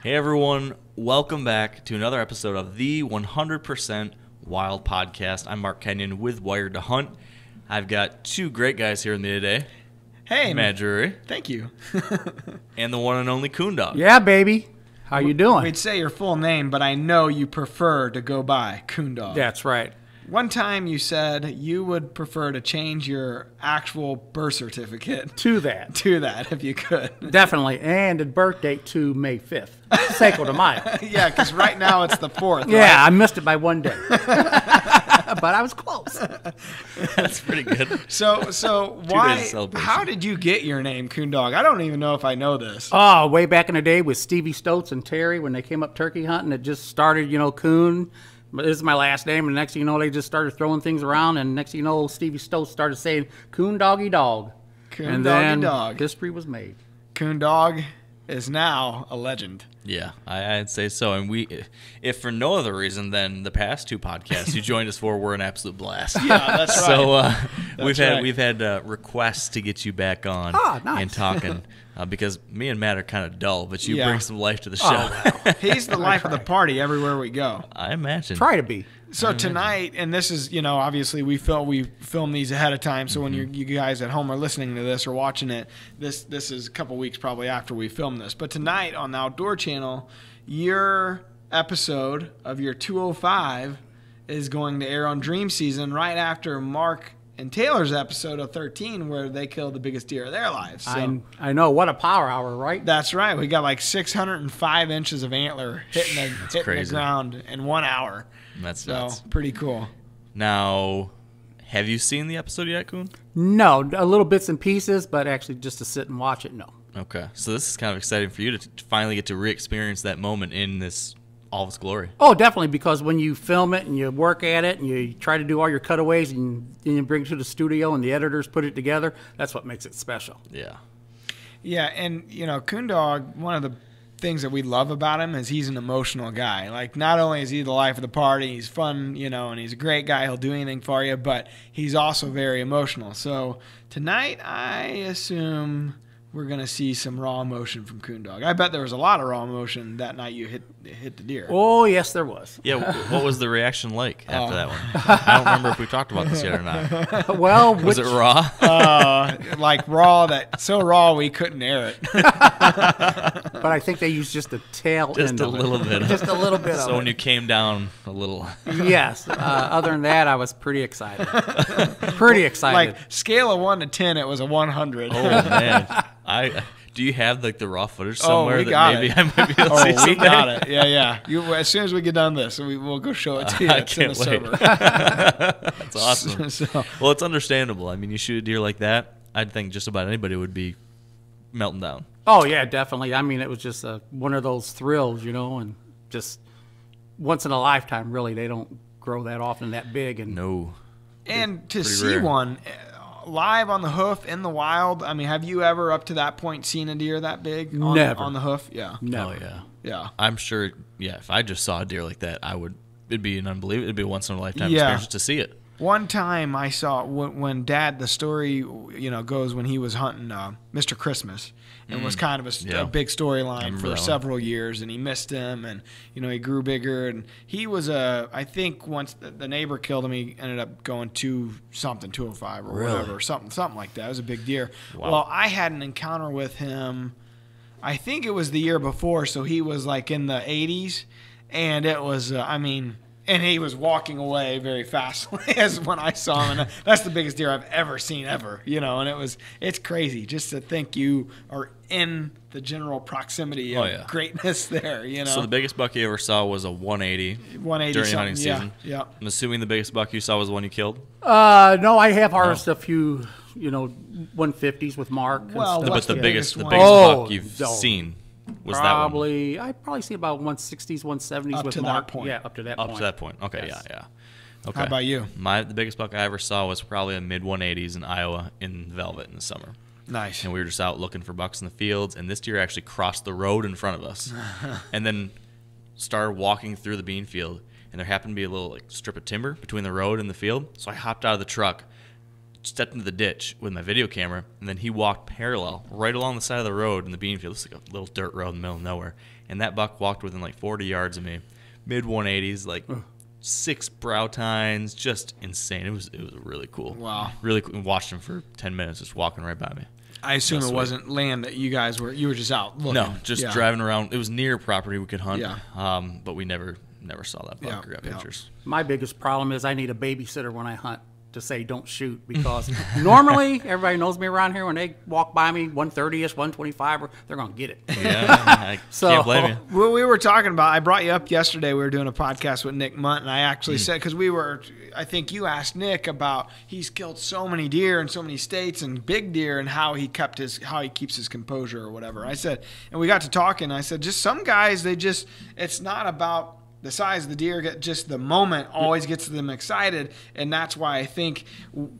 Hey everyone, welcome back to another episode of the 100% Wild Podcast. I'm Mark Kenyon with Wired to Hunt. I've got two great guys here with me today. Hey, Matt Drury. Thank you. And the one and only Coondog. Yeah, baby. How you doing? We'd say your full name, but I know you prefer to go by Coondog. That's right. One time you said you would prefer to change your actual birth certificate To that. to that if you could. Definitely. And the birth date to May 5th. Cinco de Mayo. Yeah, because right now it's the 4th. Yeah, I missed it by one day. But I was close. That's pretty good. So days of why? celebration. How did you get your name, Coondog? I don't even know if I know this. Oh, way back in the day with Stevie Stotts and Terry when they came up turkey hunting, it just started, Coon. This is my last name, and next thing you know, they just started throwing things around, and next thing you know, Stevie Stotts started saying, Coon Doggy Dog. Coon And Doggy then Dog. history was made. Coondog is now a legend. Yeah, I'd say so. And if for no other reason than the past two podcasts you joined us for were an absolute blast. Yeah, that's right. So we've had right. requests to get you back on Nice. and talking because me and Matt are kind of dull, but you Yeah. bring some life to the show. He's the life of the party everywhere we go. I imagine. Try to be. So tonight, and this is, obviously we film these ahead of time. So when you guys at home are listening to this or watching it, this is a couple weeks probably after we film this. But tonight on the Outdoor Channel, your episode of your 205 is going to air on Dream Season right after Mark and Taylor's episode of 13, where they killed the biggest deer of their lives. So I know. What a power hour, right? that's right. We got like 605 inches of antler hitting the crazy. ground in 1 hour. That's So nuts. pretty cool. Now, have you seen the episode yet, Coon? No, a little bits and pieces, but actually just to sit and watch it, no. Okay. So this is kind of exciting for you to finally get to re-experience that moment in all of its glory. Oh, definitely, because when you film it and you work at it and you try to do all your cutaways and you bring it to the studio and the editors put it together, that's what makes it special. Yeah. Yeah, and Coondog, one of the things that we love about him is he's an emotional guy. Like, not only is he the life of the party, he's fun, and he's a great guy. He'll do anything for you, but he's also very emotional. So tonight, I assume we're going to see some raw emotion from Coondog. I bet there was a lot of raw emotion that night you hit the deer. Oh, yes, there was. Yeah, what was the reaction like after that one? I don't remember if we talked about this yet or not. Well, Was it raw? Like raw, so raw we couldn't air it. but I think they used just the tail Just end a of it. little bit. Just a little bit So of when it. you came down a little. Yes. Other than that, I was pretty excited. Pretty excited. Like, scale of 1 to 10, it was a 100. Oh, man. Do you have the raw footage somewhere we that got maybe it. I might be able to Oh, see we someday? got it. Yeah. As soon as we get done this, we'll go show it to you. I It's in can't the wait. server. That's awesome. So, Well, it's understandable. I mean, you shoot a deer like that, I'd think just about anybody would be melting down. oh, yeah, definitely. I mean, it was just one of those thrills, and just once in a lifetime, really. They don't grow that often that big. And No. and to Pretty see rare. one live on the hoof in the wild, I mean, have you ever up to that point seen a deer that big Never. on the hoof? Yeah. no. Oh, yeah. Yeah. I'm sure, if I just saw a deer like that, it'd be an unbelievable, it'd be a once in a lifetime Yeah. experience to see it. One time I saw when Dad, the story goes when he was hunting Mr. Christmas, and was kind of Yeah. a big I storyline remember for that one. several years, and he missed him, and he grew bigger, and he was I think once the neighbor killed him, he ended up going 205 or Really? whatever, something like that. It was a big deer. Wow. Well, I had an encounter with him. I think it was the year before, so he was like in the 80s, and it was and he was walking away very fast as when I saw him. And that's the biggest deer I've ever seen ever, and it's crazy just to think you are in the general proximity of Oh, yeah. greatness there, So the biggest buck you ever saw was a 180 180 during something, hunting season. Yeah. I'm assuming the biggest buck you saw was the one you killed? No, I have harvested a few, 150s with Mark. and Well, stuff. what's But the the biggest biggest buck you've no. seen was that one. Probably, I probably see about 160s, 170s Up with to that Mark. point. Yeah, up to that Up point. to that point. Okay, Yes. yeah. Okay. How about you? The biggest buck I ever saw was probably a mid 180s in Iowa in Velvet in the summer. Nice. And we were just out looking for bucks in the fields, and this deer actually crossed the road in front of us, and then started walking through the bean field. And there happened to be a little strip of timber between the road and the field, so I hopped out of the truck, stepped into the ditch with my video camera, and then he walked parallel right along the side of the road in the bean field. It's like a little dirt road in the middle of nowhere. And that buck walked within like 40 yards of me, mid 180s, like 6 brow tines, just insane. It was really cool. Wow. Really cool. Watched him for 10 minutes, just walking right by me. I assume it wasn't land that you were just out looking. No, just driving around. It was near property we could hunt. Yeah. But we never saw that buck or got pictures. My biggest problem is I need a babysitter when I hunt to say don't shoot, because normally everybody knows me around here. When they walk by me 130ish, 125, they're gonna get it. Yeah, I can't blame you. Well, we were talking about, I brought you up yesterday. We were doing a podcast with Nick Munt, and I actually said, because I think you asked Nick about, he's killed so many deer in so many states and big deer, and how he keeps his composure or whatever. I said, and we got to talking. I said, just some guys, it's not about the size of the deer, just the moment always gets them excited, and that's why I think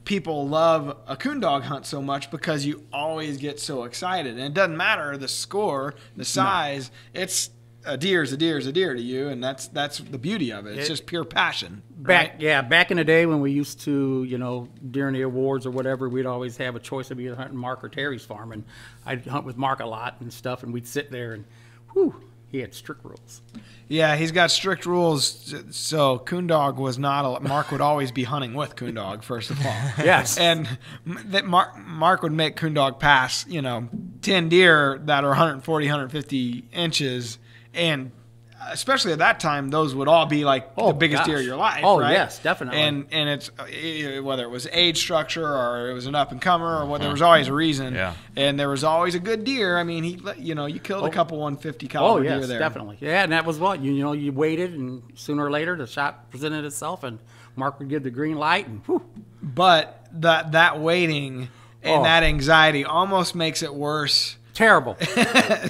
people love a coon dog hunt so much, because you always get so excited, and it doesn't matter the score, the size. No. It's a deer is a deer is a deer to you, and that's the beauty of it. It's just pure passion. Back in the day when we used to, during the awards or whatever, we'd always have a choice of either hunting Mark or Terry's farm, and I'd hunt with Mark a lot and stuff, and we'd sit there and, he had strict rules. Yeah, he's got strict rules. So coon dog was not. Mark would always be hunting with coon dog, first of all. Yes. And that Mark would make coon dog pass, 10 deer that are 140, 150 inches, and especially at that time, those would all be like the biggest deer of your life. Oh, right? yes, definitely. And it's whether it was age structure or it was an up and comer or what, there was always a reason. Yeah. And there was always a good deer. I mean, you killed a couple 150 caliber deer there. Definitely. Yeah, and that was what you waited, and sooner or later the shot presented itself, and Mark would give the green light, and whew. But that waiting and that anxiety almost makes it worse. Terrible.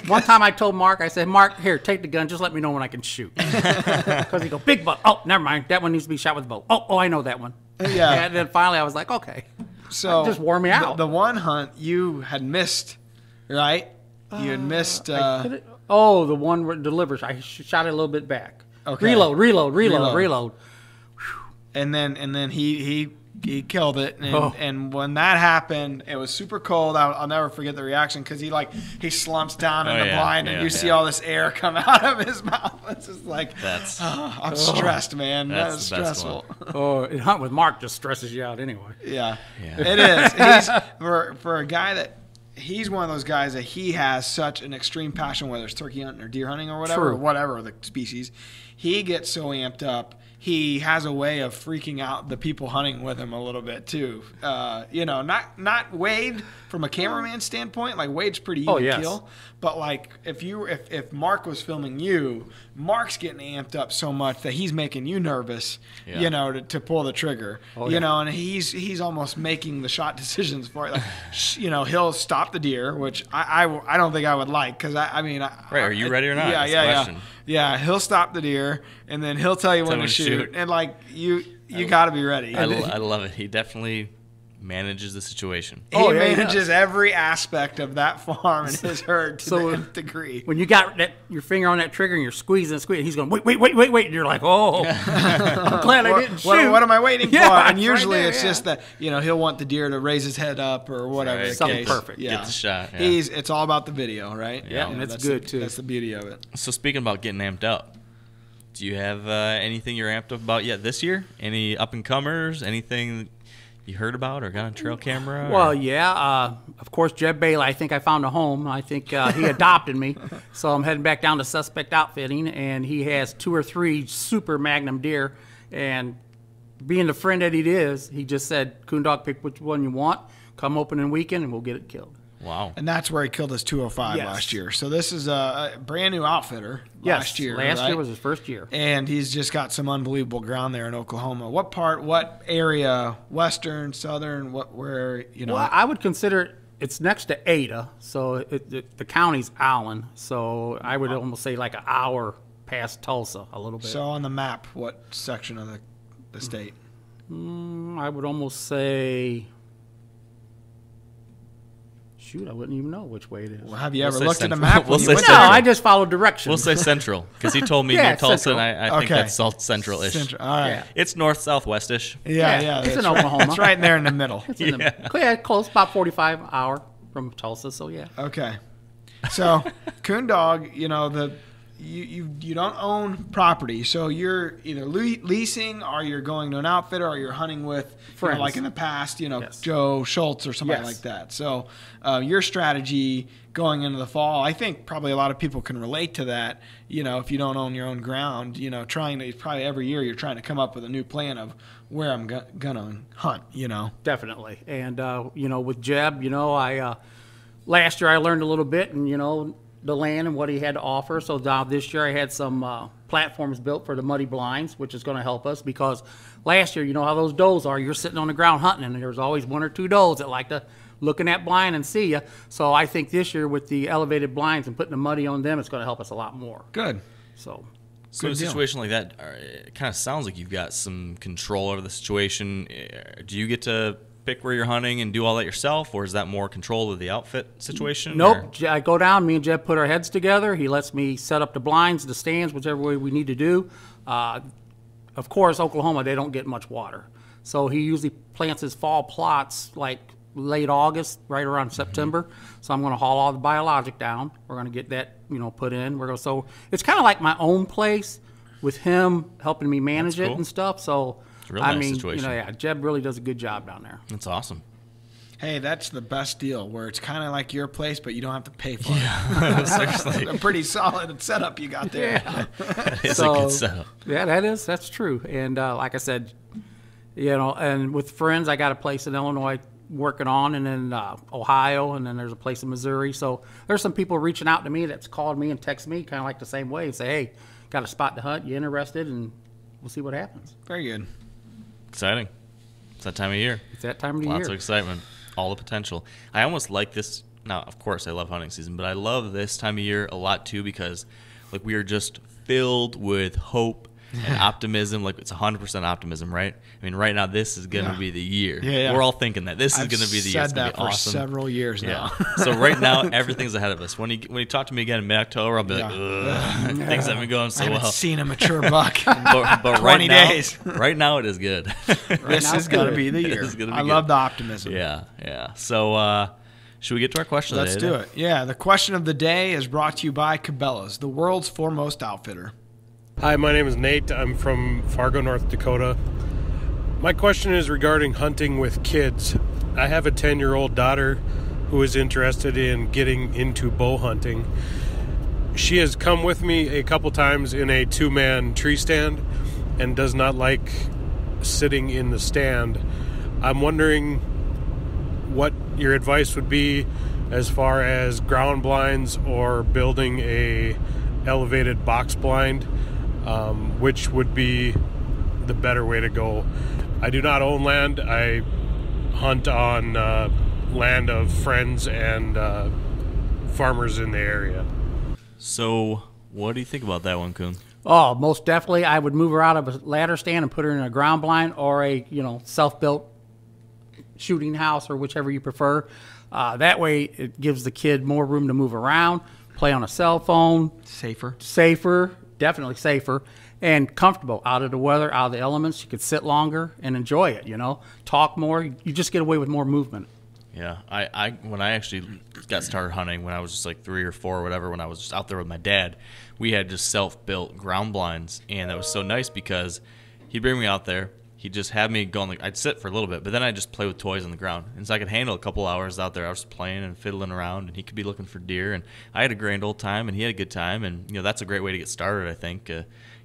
One time I told Mark, I said, Mark, here, take the gun. Just let me know when I can shoot. Because he go, big buck. Oh, never mind. That one needs to be shot with a bow. Oh, I know that one. Yeah. And then finally I was like, okay. So just wore me out. The one hunt you had missed, right? You had missed. The one where it delivers. I shot it a little bit back. Okay. Reload. And then he killed it, and when that happened, it was super cold. I'll never forget the reaction, because he slumps down in the blind, and you see all this air come out of his mouth. It's just like, I'm stressed, man. That's stressful. Hunt with Mark just stresses you out anyway. Yeah. It is. He's for a guy that. He's one of those guys that he has such an extreme passion, whether it's turkey hunting or deer hunting or whatever, the species. He gets so amped up. He has a way of freaking out the people hunting with him a little bit too. Not Wade from a cameraman standpoint. Like, Wade's pretty even keel, but like if Mark was filming you, Mark's getting amped up so much that he's making you nervous. To pull the trigger. And he's almost making the shot decisions for it. Like, he'll stop the deer, which I don't think I would like, because are you ready or not? Yeah, he'll stop the deer, and then he'll tell you when to shoot. And like you got to be ready. I love it. He definitely manages the situation. He manages every aspect of that farm and his herd to the nth degree. When you got your finger on that trigger and you're squeezing, he's going, wait, and you're like, I'm glad I didn't shoot. What am I waiting for? And usually it's just that he'll want the deer to raise his head up or whatever. Something case. perfect. Yeah. Get the shot. Yeah. It's all about the video, right? Yeah, and it's good too. That's the beauty of it. So speaking about getting amped up, do you have anything you're amped up about yet this year? Any up and comers? Anything you heard about or got on trail camera? Well, yeah. Of course, Jeb Bailey, I think I found a home. I think he adopted me. So I'm heading back down to Suspect Outfitting, and he has 2 or 3 super magnum deer. And being the friend that he is, he just said, coon dog, pick which one you want. Come opening weekend, and we'll get it killed. Wow. And that's where he killed his 205 last year. So this is a brand new outfitter last year. Last year was his first year. And he's just got some unbelievable ground there in Oklahoma. What area, western, southern, where? Well, I would consider it's next to Ada. So the county's Allen. So I would almost say like an hour past Tulsa, a little bit. So on the map, what section of the state? I would almost say Shoot, I wouldn't even know which way it is. Well, have you We'll ever say looked at a central. map? We'll when you say went No, central. there? I just follow directions. We'll say central because he told me Yeah, near Tulsa, central. and I think Okay. that's south central-ish. Central. All right. Yeah. It's north southwest-ish. Yeah, Yeah, it's that's in right. Oklahoma. It's right there in the middle. Yeah, close, about 45 hour from Tulsa. So yeah. Okay. So, coon dog, you know, you don't own property, so you're either leasing or you're going to an outfitter or you're hunting with Friends. like in the past, Yes. Joe Schultz or somebody Yes. like that. So, your strategy going into the fall, I think probably a lot of people can relate to that. If you don't own your own ground, probably every year you're trying to come up with a new plan of where I'm gonna hunt. Definitely. And, with Jeb, I last year I learned a little bit and, the land and what he had to offer. So now this year I had some platforms built for the muddy blinds, which is going to help us because last year, you know how those does are. You're sitting on the ground hunting and there's always one or two does that like to look in that blind and see you. So I think this year with the elevated blinds and putting the muddy on them, it's going to help us a lot more. Good. So So in a Good deal. situation like that, it kind of sounds like you've got some control over the situation. Do you get to pick where you're hunting and do all that yourself, or is that more control of the outfit situation? Nope. I go down. Me and Jeb put our heads together. He lets me set up the blinds, the stands, whichever way we need to do. Of course, Oklahoma, they don't get much water. So he usually plants his fall plots like late August, right around September. So I'm going to haul all the biologic down. We're going to get that, put in. So it's kind of like my own place with him helping me manage That's it cool. and stuff. So, It's a real nice I mean, situation. Jeb really does a good job down there. That's awesome. Hey, that's the best deal where it's kind of like your place, but you don't have to pay for it. Seriously. A pretty solid setup you got there. That is a So, good setup. Yeah, that's true. And like I said, and with friends, I got a place in Illinois working on, and then Ohio, and then there's a place in Missouri. So there's some people reaching out to me that's called me and text me kind of like the same way and say, hey, got a spot to hunt, you interested? And we'll see what happens. Very good. Exciting. It's that time of year. It's that time of the Lots year. of excitement. All the potential. I almost like this. Now, of course, I love hunting season, but I love this time of year a lot too because, we are just filled with hope and optimism. It's 100% optimism, right? I mean, right now, this is going to be the year. Yeah. We're all thinking that this is I've going to be the year. It's said going that to be for awesome. several years Yeah. now. So right now, everything's ahead of us. When you talk to me again in mid-October, I'll be like, Yeah. ugh, things haven't been going I so haven't well. seen a mature buck. But 20 right now, days. right now it is good. This now is it's going to good. be the It year. is gonna be I good. love the optimism. Yeah. So should we get to our question Let's of the day? do it. Yeah, the question of the day is brought to you by Cabela's, the world's foremost outfitter. Hi, my name is Nate. I'm from Fargo, North Dakota. My question is regarding hunting with kids. I have a 10-year-old daughter who is interested in getting into bow hunting. She has come with me a couple times in a two-man tree stand and does not like sitting in the stand. I'm wondering what your advice would be as far as ground blinds or building a elevated box blind, which would be the better way to go. I do not own land. I hunt on land of friends and farmers in the area. So what do you think about that one, Kuhn? Oh, most definitely. I would move her out of a ladder stand and put her in a ground blind or a, self-built shooting house or whichever you prefer. That way it gives the kid more room to move around, play on a cell phone, safer, definitely safer, and comfortable, out of the weather, out of the elements. You could sit longer and enjoy it, talk more. You just get away with more movement. Yeah, I when I actually got started hunting when I was just like 3 or 4 or whatever, when I was just out there with my dad, we had just self-built ground blinds, and that was so nice because he'd bring me out there. He'd just have me going, I'd sit for a little bit, but then I'd just play with toys on the ground. And so I could handle a couple hours out there. I was playing and fiddling around, and he could be looking for deer. And I had a grand old time, and he had a good time. And, that's a great way to get started, I think.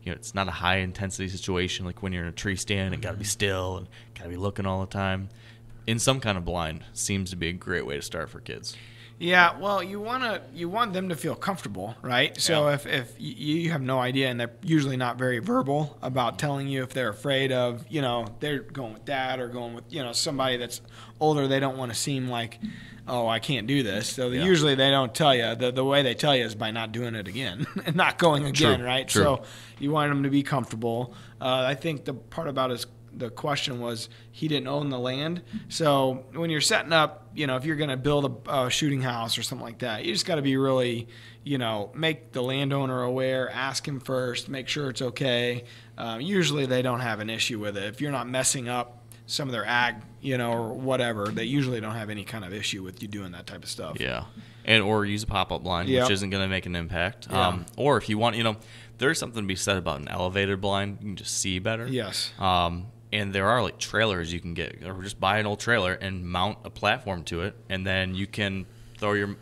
It's not a high-intensity situation like when you're in a tree stand and got to be still and got to be looking all the time. In some kind of blind seems to be a great way to start for kids. Yeah, well, you want them to feel comfortable, right? So Yeah. if you have no idea, and they're usually not very verbal about telling you if they're afraid of, they're going with dad or going with, somebody that's older, they don't want to seem like, oh, I can't do this. So usually they don't tell you. The way they tell you is by not doing it again and not going again, True, right? true. So you want them to be comfortable. I think the part about the question was he didn't own the land. So when you're setting up, if you're going to build a shooting house or something like that, you just got to be really, make the landowner aware, ask him first, make sure it's okay. Usually they don't have an issue with it. If you're not messing up some of their ag, or whatever, they usually don't have any kind of issue with you doing that type of stuff. Yeah. Or use a pop-up blind, Yep. which isn't going to make an impact. Yeah. Or if you want, there's something to be said about an elevated blind. You can just see better. Yes. And there are like trailers you can get, or just buy an old trailer and mount a platform to it, and then you can throw your,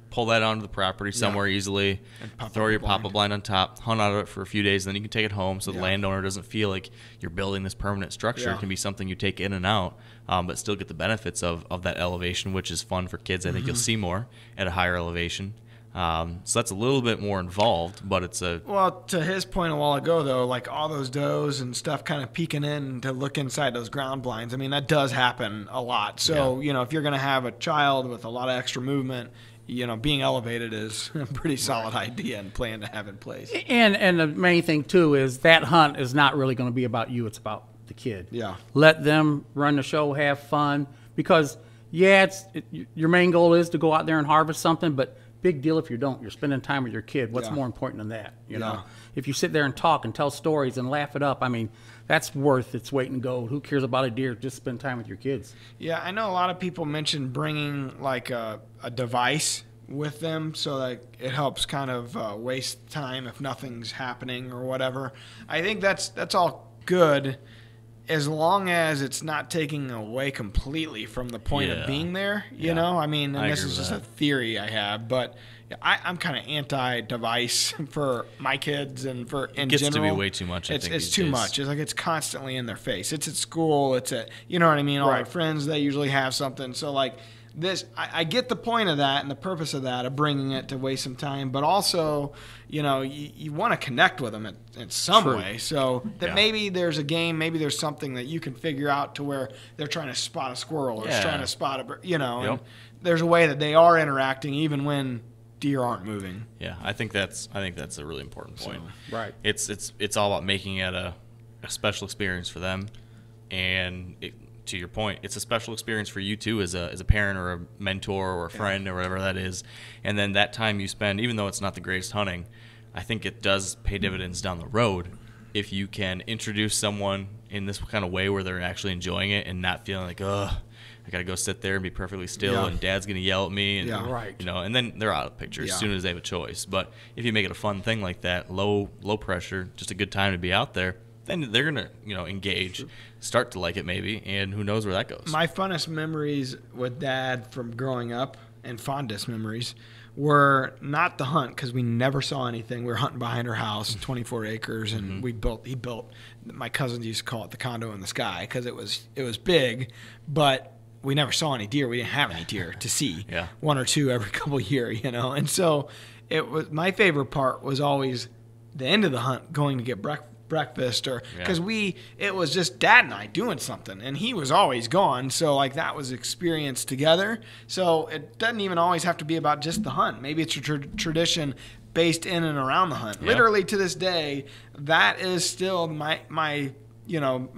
pull that onto the property somewhere easily, throw your pop-up blind on top, hunt out of it for a few days, and then you can take it home so the landowner doesn't feel like you're building this permanent structure. Yeah. It can be something you take in and out, but still get the benefits of that elevation, which is fun for kids. I think you'll see more at a higher elevation. So that's a little bit more involved, but it's a... Well, to his point a while ago, though, like all those does and stuff kind of peeking in to look inside those ground blinds, I mean, that does happen a lot. So, if you're going to have a child with a lot of extra movement, being elevated is a pretty solid idea and plan to have in place. And the main thing, too, is that hunt is not really going to be about you. It's about the kid. Yeah. Let them run the show, have fun. Because, your main goal is to go out there and harvest something, but big deal if you don't. You're spending time with your kid. What's more important than that? You know, if you sit there and talk and tell stories and laugh it up, I mean, that's worth its weight in gold. Who cares about a deer? Just spend time with your kids. Yeah, I know a lot of people mention bringing like a device with them so that it helps kind of waste time if nothing's happening or whatever. I think that's all good, as long as it's not taking away completely from the point of being there, you know? I mean, and this is just a theory I have, but I'm kind of anti-device for my kids and for in general. It gets to be way too much, I think, It's these too days. much. It's like it's constantly in their face. It's at school. It's at, you know what I mean? All my friends, they usually have something. So, like, I get the point of that and the purpose of that, of bringing it to waste some time, but also, you want to connect with them in some way. So that maybe there's a game, maybe there's something that you can figure out to where they're trying to spot a squirrel or trying to spot and there's a way that they are interacting even when deer aren't moving. Yeah, I think that's a really important point. Right. It's all about making it a special experience for them, and to your point, it's a special experience for you too, as a parent or a mentor or a friend or whatever that is. And then that time you spend, even though it's not the greatest hunting, I think it does pay dividends down the road if you can introduce someone in this kind of way where they're actually enjoying it and not feeling like, ugh, I gotta go sit there and be perfectly still and dad's gonna yell at me, and and then they're out of the picture as soon as they have a choice. But if you make it a fun thing like that, low pressure, just a good time to be out there, then they're gonna engage, start to like it maybe, and who knows where that goes. My funnest memories with Dad from growing up, and fondest memories, were not the hunt, because we never saw anything. We were hunting behind our house, 24 acres, and he built. My cousins used to call it the condo in the sky because it was big, but we never saw any deer. We didn't have any deer to see. One or two every couple of years, and so it was. My favorite part was always the end of the hunt, going to get breakfast, or because it was just Dad and I doing something, and he was always gone, so like that was experience together. So it doesn't even always have to be about just the hunt. Maybe it's a tradition based in and around the hunt. Literally to this day, that is still my my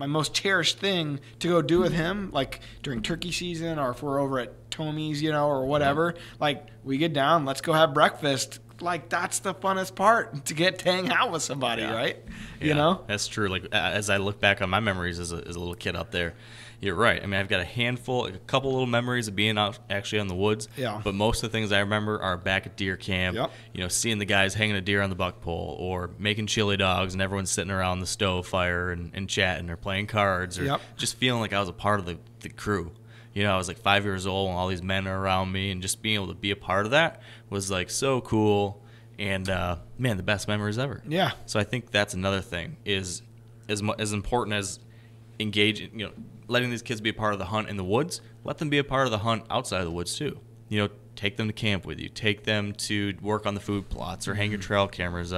most cherished thing to go do with him, like during turkey season, or if we're over at Tomy's, or whatever. Like, we get down, let's go have breakfast. Like, that's the funnest part, to get to hang out with somebody, right? That's true. Like, as I look back on my memories as a little kid out there, you're right. I mean, I've got a couple little memories of being out actually on the woods. But most of the things I remember are back at deer camp. Seeing the guys hanging a deer on the buck pole, or making chili dogs, and everyone's sitting around the stove fire and chatting, or playing cards, or just feeling like I was a part of the crew. I was like 5 years old, and all these men are around me, and just being able to be a part of that was like so cool. And man, the best memories ever. So I think that's another thing, is as important as engaging, letting these kids be a part of the hunt in the woods. Let them be a part of the hunt outside of the woods too. Take them to camp with you. Take them to work on the food plots, or hang your trail cameras.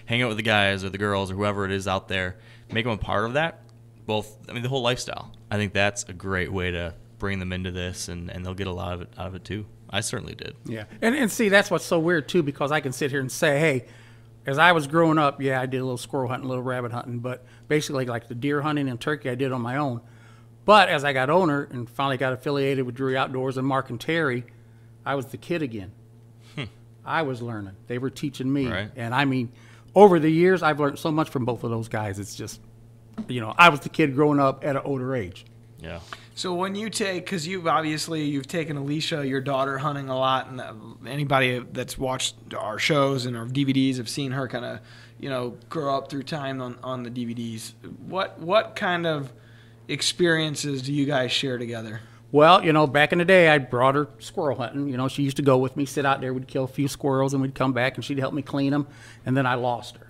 Hang out with the guys or the girls or whoever it is out there. Make them a part of that. The whole lifestyle. I think that's a great way to bring them into this, and they'll get a lot of it out of it too. I certainly did. And see, that's what's so weird too, because I can sit here and say, hey, as I was growing up, yeah, I did a little squirrel hunting, a little rabbit hunting, but basically like the deer hunting and turkey I did on my own. But as I got older and finally got affiliated with Drury Outdoors and Mark and Terry, I was the kid again. I was learning. They were teaching me. Right. And I mean, over the years, I've learned so much from both of those guys. It's just, I was the kid growing up at an older age. Yeah. So when you take, because you've taken Alicia, your daughter, hunting a lot, and anybody that's watched our shows and our DVDs have seen her kind of, grow up through time on the DVDs. What kind of experiences do you guys share together? Well, back in the day, I brought her squirrel hunting. She used to go with me, sit out there, we'd kill a few squirrels, and we'd come back, and she'd help me clean them. And then I lost her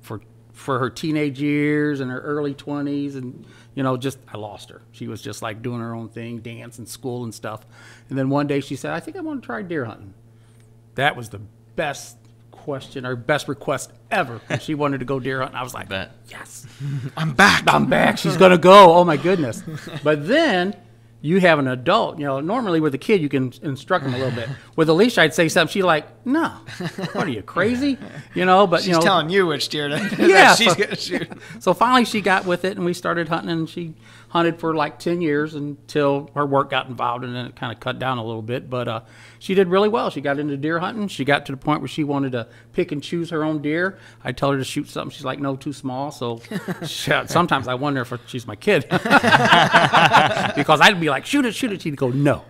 for her teenage years and her early 20s, and I lost her. She was just like doing her own thing, dance and school and stuff. And then one day she said, I think I want to try deer hunting. That was the best question or best request ever. When she wanted to go deer hunting, I was like, yes, I'm back. She's gonna go. Oh my goodness. But then you have an adult, normally with a kid, you can instruct them a little bit. With Alicia, I'd say something. She's like, no, what are you, crazy? But she's telling you which deer she's going to shoot. So finally she got with it and we started hunting, and she hunted for like 10 years until her work got involved, and then it kind of cut down a little bit. But she did really well. She got into deer hunting. She got to the point where she wanted to pick and choose her own deer. I tell her to shoot something. She's like, no, too small. So sometimes I wonder if she's my kid. Because I'd be like, shoot it. She'd go, no.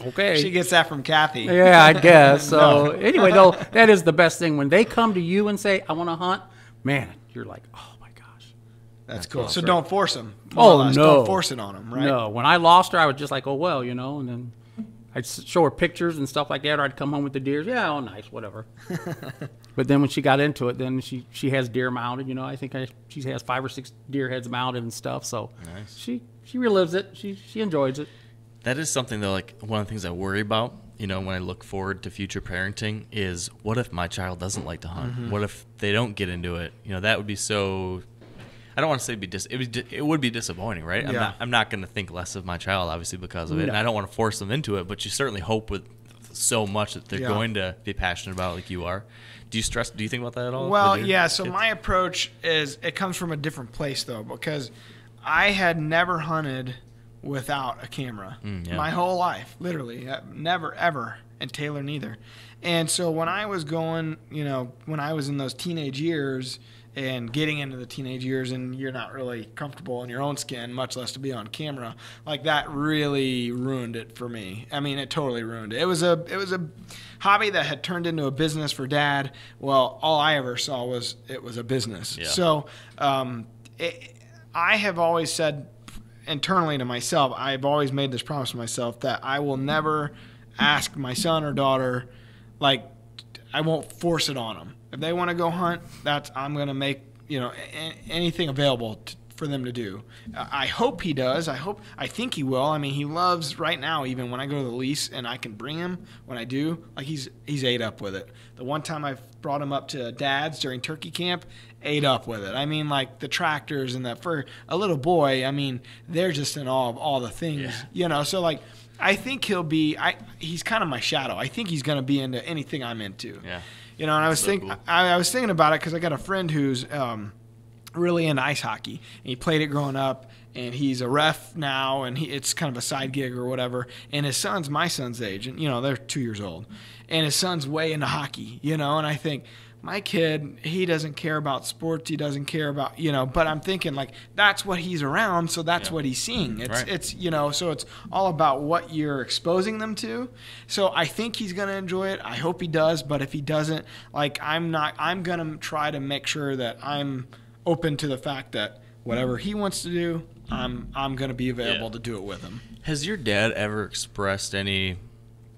Okay. She gets that from Kathy. Yeah, I guess. So anyway, though, that is the best thing. When they come to you and say, I want to hunt, man, you're like, oh, my gosh. That's cool. So don't force them. Oh, no. Don't force it on them, right? No. When I lost her, I was just like, oh, well, and then I'd show her pictures and stuff like that, or I'd come home with the deers. Yeah, oh, nice, whatever. But then when she got into it, then she has deer mounted. I think she has 5 or 6 deer heads mounted and stuff. So nice. She relives it. She enjoys it. That is something, though, like one of the things I worry about, when I look forward to future parenting is, what if my child doesn't like to hunt? Mm-hmm. What if they don't get into it? That would be so, I don't want to say it would be disappointing, right? Yeah. I'm not going to think less of my child, obviously, because of it. And I don't want to force them into it, but you certainly hope with so much that they're going to be passionate about, like you are. Do you think about that at all? Well, yeah. So my approach is, it comes from a different place, though, because I had never hunted without a camera my whole life, literally. Never, ever. And Taylor neither. And so when I was going, when I was in those teenage years and getting into the teenage years, and you're not really comfortable in your own skin, much less to be on camera, like that really ruined it for me. I mean, it totally ruined it. It was a hobby that had turned into a business for Dad. Well, all I ever saw was it was a business. Yeah. So I have always said internally to myself, I've always made this promise to myself that I will never ask my son or daughter, like, I won't force it on them. If they want to go hunt, I'm going to make, anything available for them to do. I hope he does. I think he will. I mean, he loves right now, even when I go to the lease and I can bring him when I do, like he's ate up with it. The one time I brought him up to Dad's during turkey camp, ate up with it. I mean, like the tractors and that, for a little boy, I mean, they're just in awe of all the things, so like, I think he's kind of my shadow. I think he's going to be into anything I'm into. Yeah. And I was I was thinking about it because I got a friend who's really into ice hockey, and he played it growing up, and he's a ref now, and it's kind of a side gig or whatever. And his son's my son's age, and they're 2 years old, and his son's way into hockey, and I think, my kid, he doesn't care about sports. He doesn't care about, but I'm thinking like that's what he's around. So that's what he's seeing. It's so it's all about what you're exposing them to. So I think he's going to enjoy it. I hope he does. But if he doesn't, like, I'm going to try to make sure that I'm open to the fact that whatever he wants to do, I'm going to be available to do it with him. Has your dad ever expressed any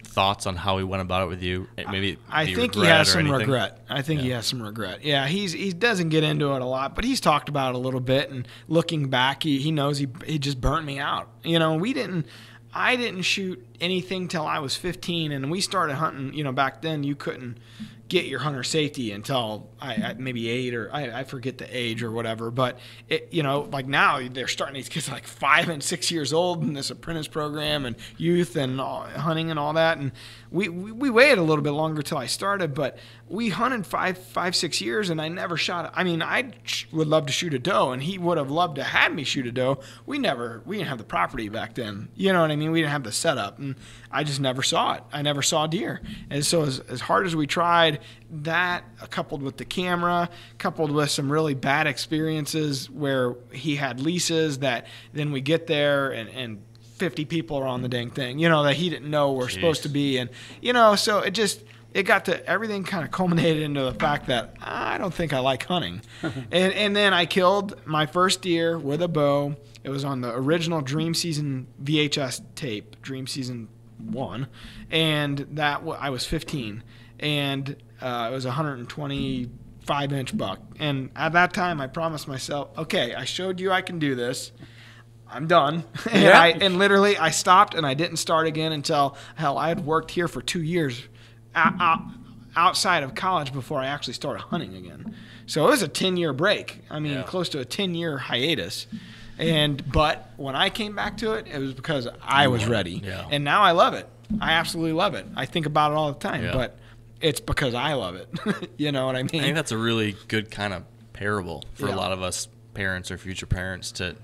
thoughts on how he went about it with you? Maybe I think he has some regret. He has some regret. Yeah, he doesn't get into it a lot, but he's talked about it a little bit. And looking back, he knows he just burnt me out. I didn't shoot anything till I was 15, and we started hunting. Back then you couldn't get your hunter safety until maybe 8 or I forget the age or whatever. But like now they're starting, these kids are like 5 and 6 years old in this apprentice program and youth and hunting and all that. And we waited a little bit longer till I started, but we hunted 5-6 years and I never shot. I mean, I would love to shoot a doe, and he would have loved to have me shoot a doe. We didn't have the property back then. You know what I mean? We didn't have the setup, and I just never saw it. I never saw deer. And so as hard as we tried, that coupled with the camera, coupled with some really bad experiences where he had leases that then we get there and 50 people are on the dang thing, that he didn't know were supposed to be. And, so it got to, everything kind of culminated into the fact that I don't think I like hunting. and then I killed my first deer with a bow. It was on the original Dream Season VHS tape, Dream Season 1. And that I was 15. And it was a 125-inch buck. And at that time, I promised myself, okay, I showed you I can do this. I'm done. And literally, I stopped and I didn't start again until, I had worked here for 2 years outside of college before I actually started hunting again. So it was a 10-year break. I mean, close to a 10-year hiatus. But when I came back to it, it was because I was ready. Yeah. And now I love it. I absolutely love it. I think about it all the time, but it's because I love it. You know what I mean? I think that's a really good kind of parable for a lot of us parents or future parents to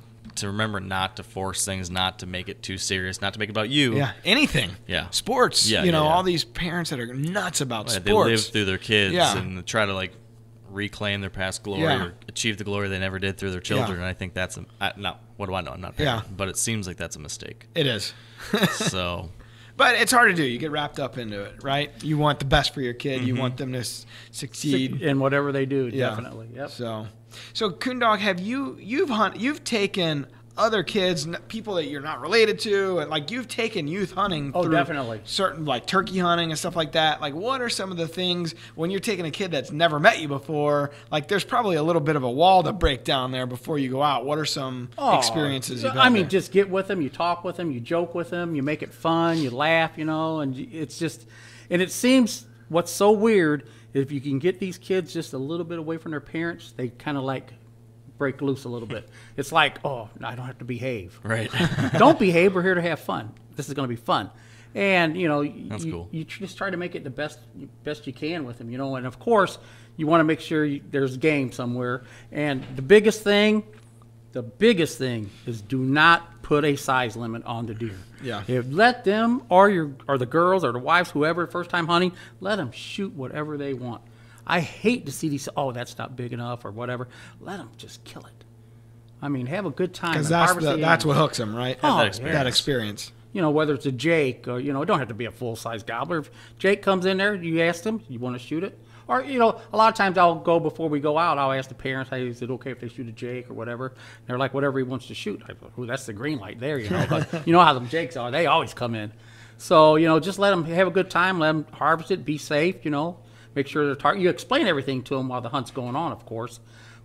remember not to force things, not to make it too serious, not to make it about you. Yeah, anything. Yeah. Sports. Yeah, all these parents that are nuts about sports. They live through their kids and try to reclaim their past glory or achieve the glory they never did through their children. And I think that's what do I know? I'm not a parent, but it seems like that's a mistake. It is. So... But it's hard to do. You get wrapped up into it, right? You want the best for your kid. Mm-hmm. You want them to succeed in whatever they do. Definitely. Yep. So Coondog, you've taken other kids, people that you're not related to, and you've taken youth hunting. Oh, definitely. Certain turkey hunting and stuff like that. What are some of the things when you're taking a kid that's never met you before? There's probably a little bit of a wall to break down there before you go out. What are some experiences you've had there? Just get with them, you talk with them, you joke with them, you make it fun, you laugh, and it's just, and it seems what's so weird, if you can get these kids just a little bit away from their parents, they kind of break loose a little bit. It's I don't have to behave. Right. Don't behave. We're here to have fun. This is going to be fun. And, That's cool. You just try to make it the best you can with them, and of course, you want to make sure there's game somewhere. And the biggest thing is do not put a size limit on the deer. Yeah. Let them or the girls or the wives, whoever, first time hunting, let them shoot whatever they want. I hate to see these, that's not big enough or whatever. Let them just kill it. Have a good time. Because that's what hooks them, right? That experience. Whether it's a Jake or, it don't have to be a full-size gobbler. If Jake comes in there, you ask him, you want to shoot it? Or, a lot of times I'll go before we go out, I'll ask the parents, hey, is it okay if they shoot a Jake or whatever? And they're like, whatever he wants to shoot. I go, that's the green light there, But you know how them Jakes are. They always come in. So, just let them have a good time. Let them harvest it. Be safe, Make sure they're target. You explain everything to them while the hunt's going on, of course.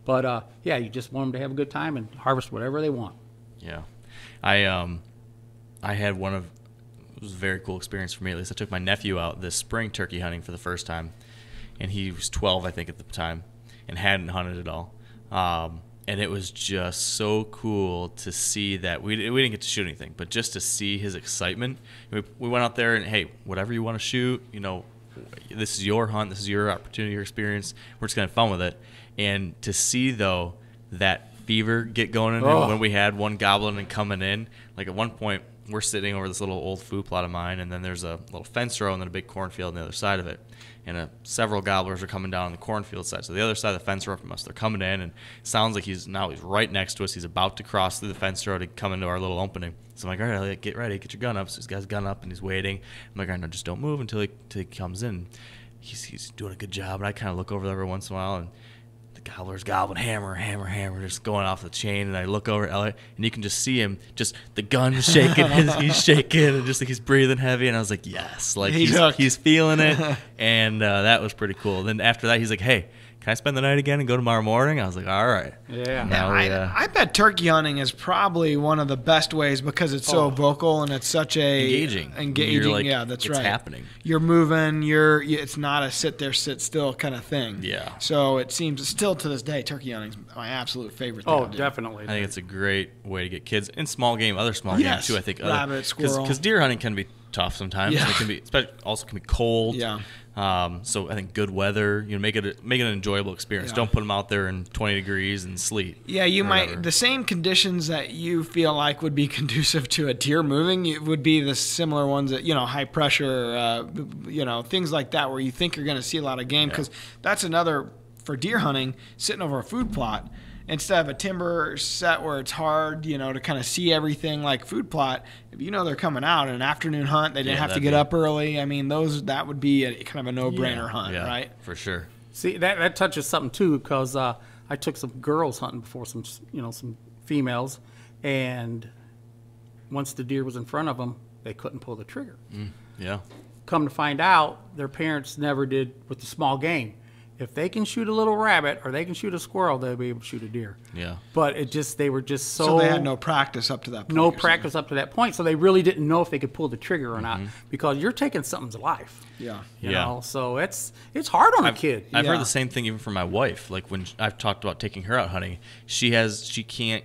But, you just want them to have a good time and harvest whatever they want. Yeah. I had it was a very cool experience for me, at least. I took my nephew out this spring turkey hunting for the first time. And he was 12, I think, at the time, and hadn't hunted at all. And it was just so cool to see that we didn't get to shoot anything, but just to see his excitement. We went out there and, hey, whatever you want to shoot, this is your hunt, this is your opportunity, your experience. We're just going to have fun with it. And to see, though, that fever get going in him when we had one goblin and coming in, at one point, we're sitting over this little old food plot of mine, and then there's a little fence row and then a big cornfield on the other side of it. And several gobblers are coming down on the cornfield side. So the other side of the fence row from us, they're coming in, and it sounds like he's right next to us. He's about to cross through the fence row to come into our little opening. So I'm like, all right, Elliot, get ready, get your gun up. So he's got his gun up, and he's waiting. I'm like, all right, no, just don't move until he comes in. He's doing a good job, and I kind of look over there every once in a while, and the gobbler's gobbling, hammer, hammer, hammer, just going off the chain. And I look over at Elliot, and you can just see him, just the gun shaking, he's shaking, and just he's breathing heavy. And I was like, yes, he's feeling it. And that was pretty cool. Then after that, he's like, hey, can I spend the night again and go tomorrow morning? I was like, all right. Yeah. Now I bet turkey hunting is probably one of the best ways because it's so vocal and it's such a engaging. You're like, yeah, that's it's right. happening. You're moving. It's not a sit there, sit still kind of thing. Yeah. So it seems still to this day, turkey hunting is my absolute favorite thing Oh, to do. definitely. I think it's a great way to get kids in small game, other small Yes. games too. I think Rabbit, squirrel. because deer hunting can be tough sometimes. Yeah. And it can be also can be cold. Yeah. So I think good weather, make it an enjoyable experience. Yeah. Don't put them out there in 20 degrees and sleet. Yeah, you or might whatever. the same conditions that you feel like would be conducive to a deer moving. It would be the similar ones that high pressure, things like that where you think you're going to see a lot of game because that's another for deer hunting sitting over a food plot. Instead of a timber set where it's hard, to kind of see everything like food plot, if they're coming out in an afternoon hunt, they didn't have to get up early. I mean, that would be a kind of a no-brainer hunt, right? For sure. See, that touches something too, because I took some girls hunting before some females, and once the deer was in front of them, they couldn't pull the trigger. Yeah. Come to find out, their parents never did with the small game. If they can shoot a little rabbit or they can shoot a squirrel, they'll be able to shoot a deer. Yeah. But they were just So they had no practice up to that point. no practice up to that point, so they really didn't know if they could pull the trigger or not, because you're taking something's life. Yeah. You know, so it's hard on a kid. I've Yeah. heard the same thing even from my wife. Like when I've talked about taking her out hunting, she can't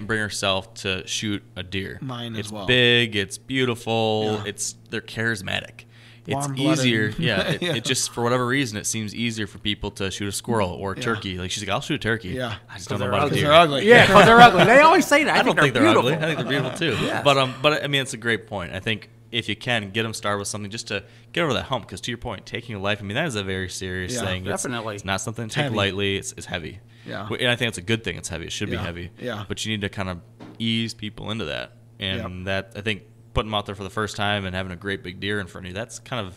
bring herself to shoot a deer. Mine as it's well. big, it's beautiful, Yeah. they're charismatic. It's Warm-blooded. easier, Yeah. It just for whatever reason it seems easier for people to shoot a squirrel or a turkey. Like she's like, I'll shoot a turkey. Yeah. I just don't know about a Because deer. they're ugly. Yeah, because they're ugly. They always say that. I don't think they're beautiful. ugly. I think they're beautiful too. Yes. But I mean, it's a great point. I think if you can get them started with something just to get over that hump, because to your point, taking a life, I mean, that is a very serious Yeah, thing. definitely. It's not something to take heavy. lightly. It's heavy. Yeah. And I think it's a good thing. It's heavy. It should be Yeah. heavy. Yeah. But you need to kind of ease people into that, and that I think putting them out there for the first time and having a great big deer in front of you, that's kind of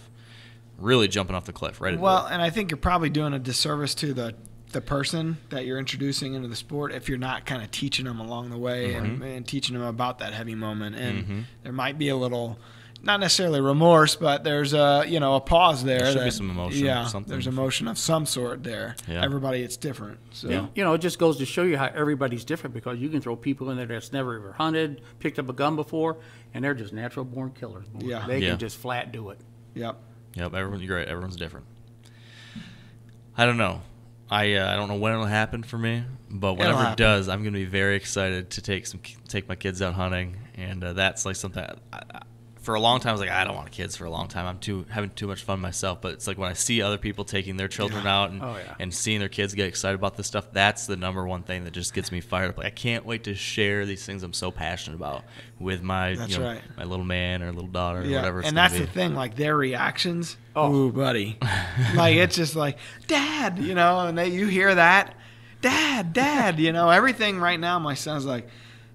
really jumping off the cliff, right? Well, and I think you're probably doing a disservice to the person that you're introducing into the sport if you're not kind of teaching them along the way and teaching them about that heavy moment. And there might be a little, not necessarily remorse, but there's a pause there. There should be some emotion, Yeah, something. there's emotion of some sort there. Yeah. Everybody, it's different. So It just goes to show you how everybody's different, because you can throw people in there that's never ever hunted, picked up a gun before, and they're just natural born killers. Yeah. They Yeah. can just flat do it. Yep. Yep, you're right. Everyone's different. I don't know. I don't know when it'll happen for me, but whenever happen. it does, I'm going to be very excited to take my kids out hunting, and that's like something. For a long time, I was like, I don't want kids for a long time. I'm having too much fun myself. But it's like when I see other people taking their children out and seeing their kids get excited about this stuff, that's the number one thing that just gets me fired up. Like, I can't wait to share these things I'm so passionate about with my right. my little man or little daughter or Yeah, whatever. It's and gonna that's be. the thing. Like their reactions. Oh, ooh, buddy. Like it's just like, Dad, and you hear that, Dad, everything right now. My son's like,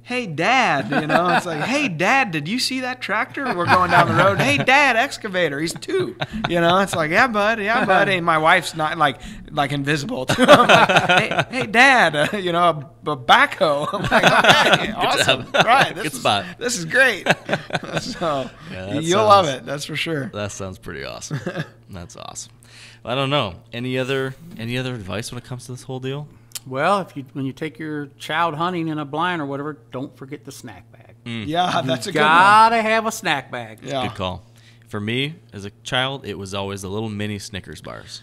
hey, Dad, it's like, hey, Dad, did you see that tractor? We're going down the road. Hey, Dad, excavator. He's 2. It's like, yeah, bud. And my wife's not like invisible to him. Like, hey, Dad, a backhoe. I'm like, okay, awesome. job. Right. Good spot. This is great. So that you'll love sounds- it. That's for sure. That sounds pretty awesome. That's awesome. I don't know. Any other advice when it comes to this whole deal? Well, when you take your child hunting in a blind or whatever, don't forget the snack bag. Yeah, that's a good one. Gotta have a snack bag. Yeah. Good call. For me, as a child, it was always the little mini Snickers bars.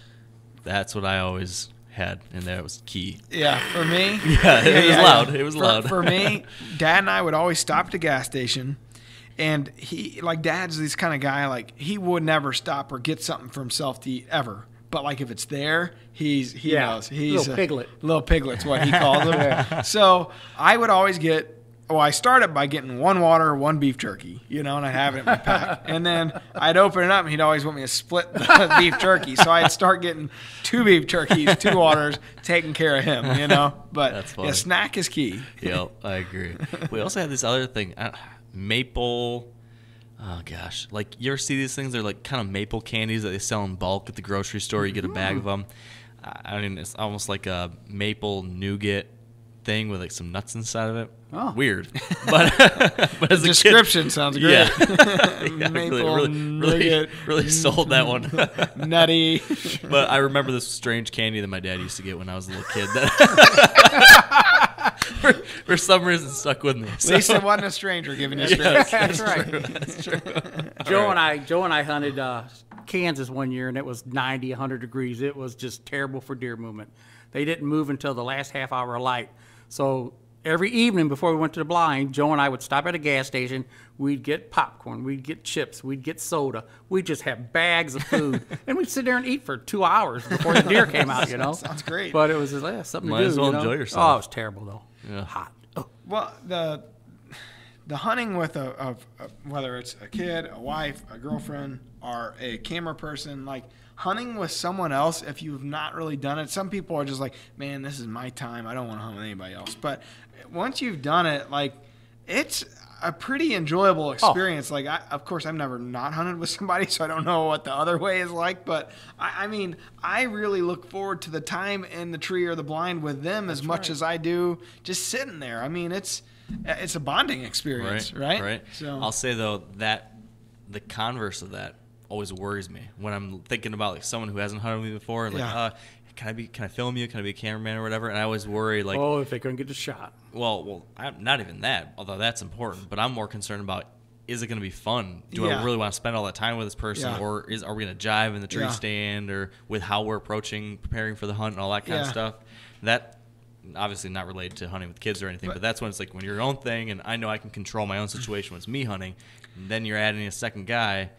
That's what I always had, and that was key. Yeah, for me. It was loud. It was loud. For me, Dad and I would always stop at the gas station, and Dad's this kind of guy, like, he would never stop or get something for himself to eat ever. But like if it's there, he knows. He's Little piglet. Little piglet's what he calls them. So I would always I started by getting 1 water, 1 beef jerky, and I'd have it in my pack. And then I'd open it up, and he'd always want me to split the beef jerky. So I'd start getting 2 beef jerkies, 2 waters, taking care of him, But That's funny. snack is key. Yep, I agree. We also had this other thing, maple. Oh gosh, like you ever see these things? They're like kind of maple candies that they sell in bulk at the grocery store. You get a bag of them. I mean, it's almost like a maple nougat thing with like some nuts inside of it. Oh. Weird, but as a Description kid, sounds great. yeah, Maple really sold that one. Nutty. But I remember this strange candy that my dad used to get when I was a little kid. That for some reason stuck with me. At least it wasn't a stranger giving you Yes, space. That's right. That's true. Joe and I hunted Kansas one year, and it was 90, 100 degrees. It was just terrible for deer movement. They didn't move until the last half hour of light. So every evening before we went to the blind, Joe and I would stop at a gas station. We'd get popcorn. We'd get chips. We'd get soda. We'd just have bags of food. And we'd sit there and eat for 2 hours before the deer came out, you know. Sounds great. But it was something Might to do, as well you know? enjoy yourself. Oh, it was terrible, though. Yeah. Hot. Oh. Well, the hunting with whether it's a kid, a wife, a girlfriend, or a camera person, like hunting with someone else, if you've not really done it, some people are just like, man, this is my time. I don't want to hunt with anybody else. But once you've done it, like, it's a pretty enjoyable experience. Like, of course, I've never not hunted with somebody, so I don't know what the other way is like. But I mean, I really look forward to the time in the tree or the blind with them as much as I do just sitting there. I mean, it's a bonding experience, right? Right. So I'll say though that the converse of that always worries me when I'm thinking about like someone who hasn't hunted with me before and like, Yeah. can I film you? Can I be a cameraman or whatever? And I always worry like, Oh, if they couldn't get the shot. well, I'm not even that, although that's important. But I'm more concerned about, is it going to be fun? Do Yeah. I really want to spend all that time with this person, Yeah. or are we going to jive in the tree Yeah. stand, or with how we're approaching, preparing for the hunt, and all that kind of Yeah. stuff? That obviously not related to hunting with kids or anything, but that's when it's like when you're your own thing, and I know I can control my own situation when it's me hunting. And then you're adding a second guy.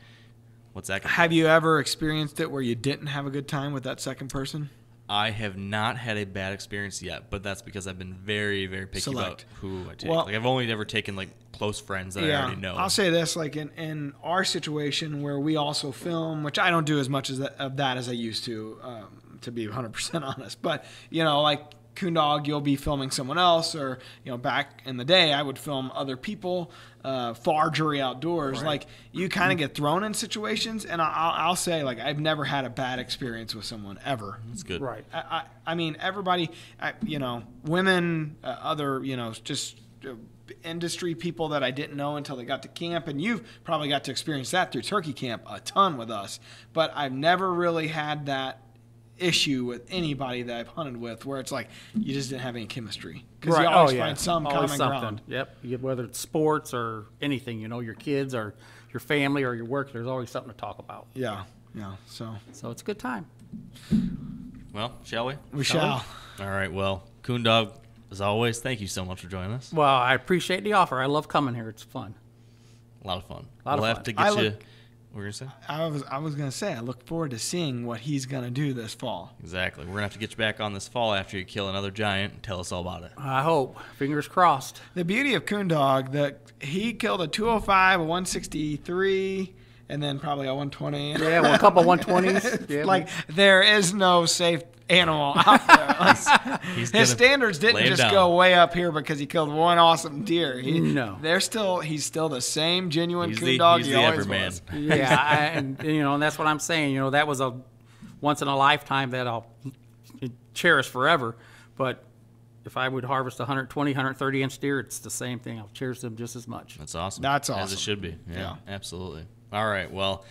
What's that? have you ever experienced it where you didn't have a good time with that second person? I have not had a bad experience yet, but that's because I've been very, very picky Select. about who I take. Well- Like I've only ever taken like close friends that I already know. I'll say this, like in our situation where we also film, which I don't do as much of that as I used to be 100% honest. But, you know, like Coondog, you'll be filming someone else, or, you know, back in the day, I would film other people, Far Jury Outdoors. Right. Like, you kind of get thrown in situations, and I'll say, like, I've never had a bad experience with someone ever. That's good. Right. I mean, everybody, you know, women, other, you know, just industry people that I didn't know until they got to camp, and you've probably got to experience that through turkey camp a ton with us. But I've never really had that issue with anybody that I've hunted with where it's like you just didn't have any chemistry, because you always find some Always common something. ground. Yep. Whether it's sports or anything, you know, your kids or your family or your work, there's always something to talk about. Yeah. So So it's a good time. Well, shall we? we shall. All right. Well, Coondog, as always, thank you so much for joining us. Well, I appreciate the offer. I love coming here. It's fun. A lot of fun. Lot of we'll fun. have to I get you. look- What were you gonna say? I was gonna say I look forward to seeing what he's gonna do this fall. Exactly. We're gonna have to get you back on this fall after you kill another giant and tell us all about it. I hope. Fingers crossed. The beauty of Coondog, that he killed a 205, a 163, and then probably a 120. Yeah, well, a couple 120s. Yeah, Like, there is no safe animal out there. Like, He's his gonna standards lay didn't him just down. go way up here because he killed one awesome deer. No. He's still the same genuine He's Coondog he's he the always everyman. was. yeah, and you know, and that's what I'm saying. You know, that was a once in a lifetime that I'll cherish forever. But if I would harvest 120, 130 inch deer, it's the same thing. I'll cherish them just as much. That's awesome. That's As awesome. it should be. Yeah, Yeah. absolutely. All right. Well,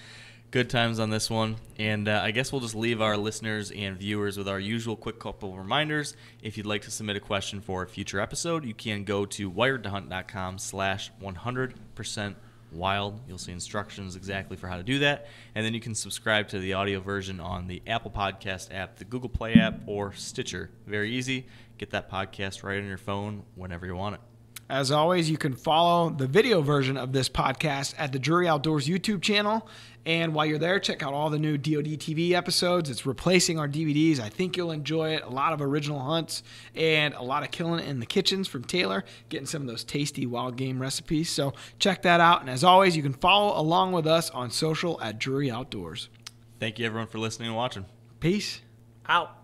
good times on this one. And I guess we'll just leave our listeners and viewers with our usual quick couple of reminders. If you'd like to submit a question for a future episode, you can go to wiredtohunt.com/100% wild. You'll see instructions exactly for how to do that. And then you can subscribe to the audio version on the Apple Podcast app, the Google Play app, or Stitcher. Very easy. Get that podcast right on your phone whenever you want it. As always, you can follow the video version of this podcast at the Drury Outdoors YouTube channel. And while you're there, check out all the new DoD TV episodes. It's replacing our DVDs. I think you'll enjoy it. A lot of original hunts and a lot of killing it in the kitchens from Taylor, getting some of those tasty wild game recipes. So check that out. And as always, you can follow along with us on social at Drury Outdoors. Thank you, everyone, for listening and watching. Peace. Out.